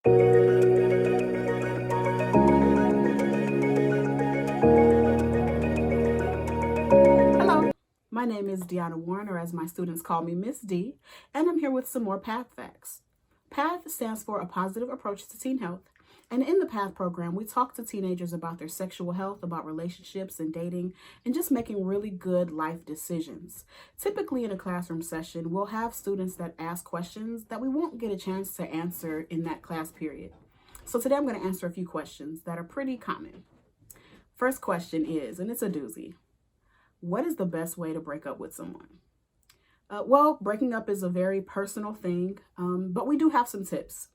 Hello, my name is Dionna Warren, or as my students call me, Miss D, and I'm here with some more PATH facts. PATH stands for A Positive Approach to Teen Health, and in the PATH program, we talk to teenagers about their sexual health, about relationships and dating, and just making really good life decisions. Typically, in a classroom session, we'll have students that ask questions that we won't get a chance to answer in that class period. So today I'm going to answer a few questions that are pretty common. First question is, and it's a doozy, what is the best way to break up with someone? Well, breaking up is a very personal thing, but we do have some tips.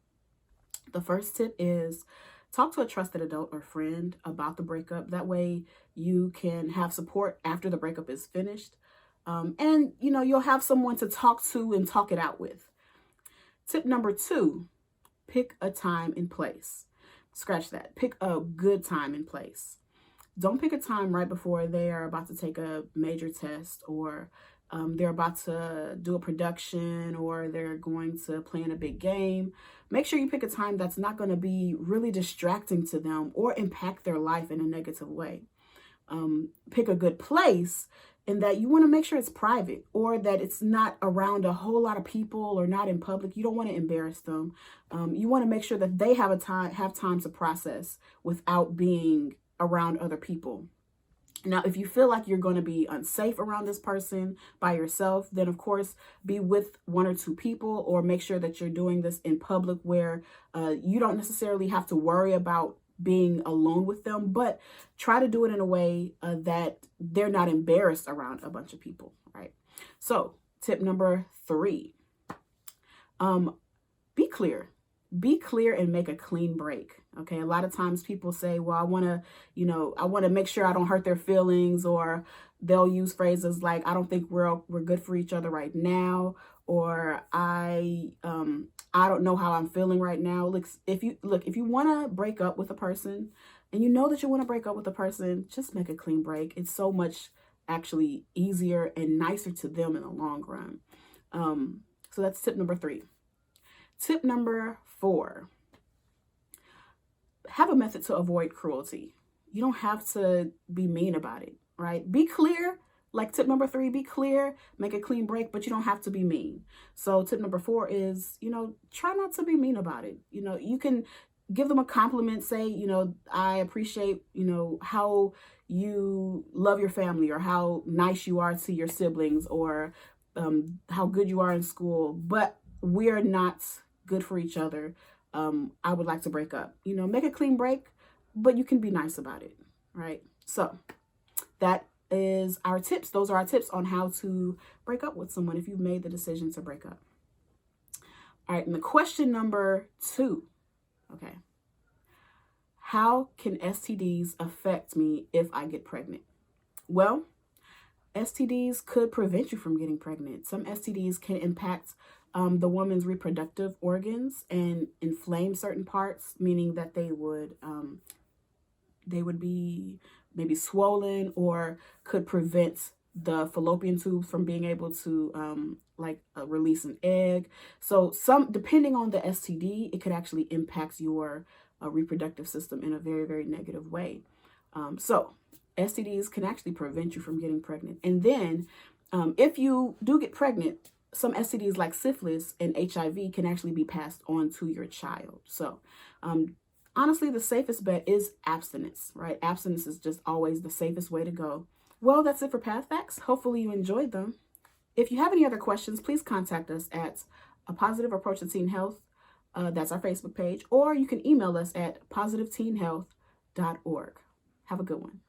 The first tip is talk to a trusted adult or friend about the breakup. That way you can have support after the breakup is finished. And, you'll have someone to talk to and talk it out with. Tip number 2, pick a time and place. Scratch that. Pick a good time and place. Don't pick a time right before they are about to take a major test, or they're about to do a production, or they're going to play in a big game. Make sure you pick a time that's not going to be really distracting to them or impact their life in a negative way. Pick a good place in that you want to make sure it's private, or that it's not around a whole lot of people or not in public. You don't want to embarrass them. You want to make sure that they have time to process without being around other people. Now, if you feel like you're going to be unsafe around this person by yourself, then of course be with 1 or 2 people, or make sure that you're doing this in public where you don't necessarily have to worry about being alone with them, but try to do it in a way that they're not embarrassed around a bunch of people, right? So tip number 3, be clear. Be clear and make a clean break. Okay. A lot of times people say, well, I want to make sure I don't hurt their feelings, or they'll use phrases like, I don't think we're good for each other right now, or I don't know how I'm feeling right now. If you want to break up with a person, and you know that you want to break up with a person, just make a clean break. It's so much actually easier and nicer to them in the long run. So that's tip number 3. Tip number 4, have a method to avoid cruelty. You don't have to be mean about it, right? Be clear. Like tip number 3, be clear, make a clean break, but you don't have to be mean. So tip number 4 is, try not to be mean about it. You can give them a compliment, say, I appreciate, how you love your family, or how nice you are to your siblings, or how good you are in school, but we're not good for each other. I would like to break up. Make a clean break, but you can be nice about it, right? So that is our tips. Those are our tips on how to break up with someone if you've made the decision to break up. All right, and the question number 2, okay. How can STDs affect me if I get pregnant? Well, STDs could prevent you from getting pregnant. Some STDs can impact the woman's reproductive organs and inflame certain parts, meaning that they would be maybe swollen, or could prevent the fallopian tubes from being able to release an egg. So depending on the STD, it could actually impact your reproductive system in a very, very negative way. So STDs can actually prevent you from getting pregnant. And then if you do get pregnant, some STDs like syphilis and HIV can actually be passed on to your child. So honestly, the safest bet is abstinence, right? Abstinence is just always the safest way to go. Well, that's it for Path Facts. Hopefully you enjoyed them. If you have any other questions, please contact us at A Positive Approach to Teen Health. That's our Facebook page. Or you can email us at positiveteenhealth.org. Have a good one.